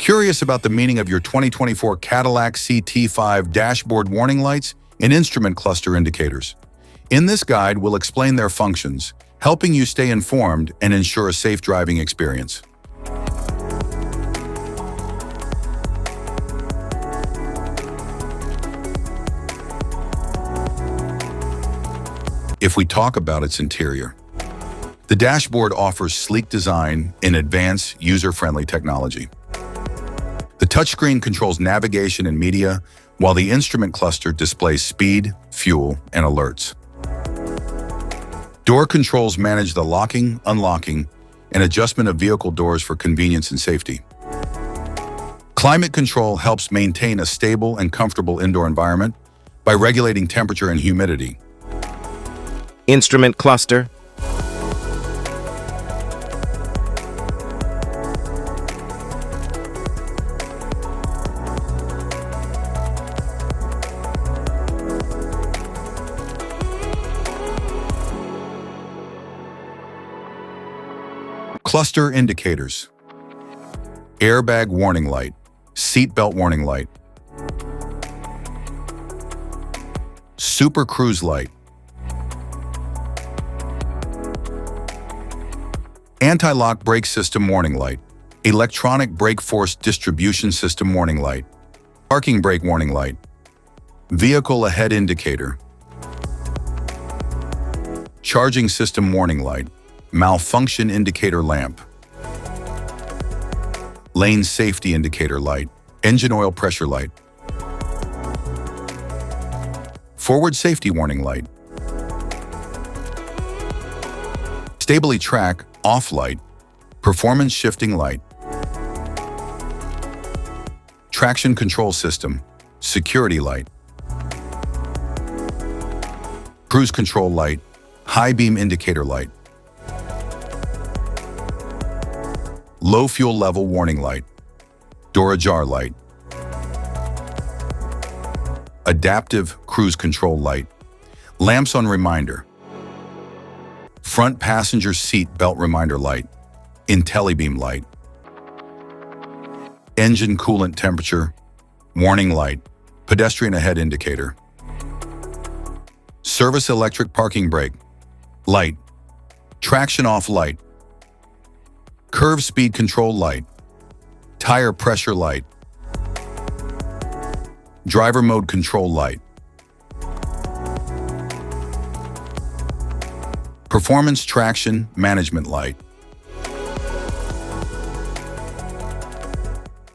Curious about the meaning of your 2024 Cadillac CT5 dashboard warning lights and instrument cluster indicators? In this guide, we'll explain their functions, helping you stay informed and ensure a safe driving experience. If we talk about its interior, the dashboard offers sleek design and advanced user-friendly technology. The touchscreen controls navigation and media, while the instrument cluster displays speed, fuel, and alerts. Door controls manage the locking, unlocking, and adjustment of vehicle doors for convenience and safety. Climate control helps maintain a stable and comfortable indoor environment by regulating temperature and humidity. Instrument cluster. Cluster indicators. Airbag warning light, seatbelt warning light, super cruise light, anti-lock brake system warning light, electronic brake force distribution system warning light, parking brake warning light, vehicle ahead indicator, charging system warning light, malfunction indicator lamp, lane safety indicator light, engine oil pressure light, forward safety warning light, stably track off light, performance shifting light, traction control system, security light, cruise control light, high beam indicator light, low fuel level warning light, door ajar light, adaptive cruise control light, lamps on reminder, front passenger seat belt reminder light, IntelliBeam light, engine coolant temperature, warning light, pedestrian ahead indicator, service electric parking brake, light, traction off light, curve speed control light, tire pressure light, driver mode control light, performance traction management light,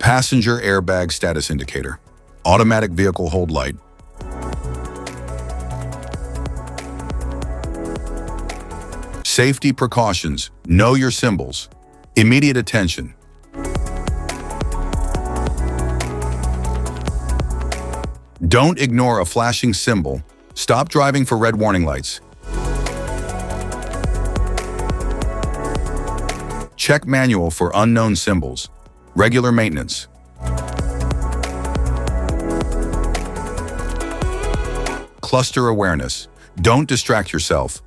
passenger airbag status indicator, automatic vehicle hold light, safety precautions, know your symbols, immediate attention. Don't ignore a flashing symbol. Stop driving for red warning lights. Check manual for unknown symbols. Regular maintenance. Cluster awareness. Don't distract yourself.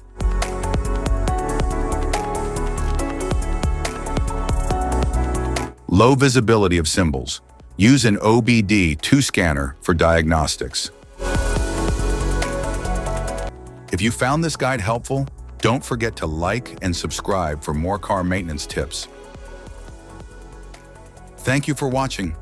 Low visibility of symbols. Use an OBD2 scanner for diagnostics. If you found this guide helpful, don't forget to like and subscribe for more car maintenance tips. Thank you for watching.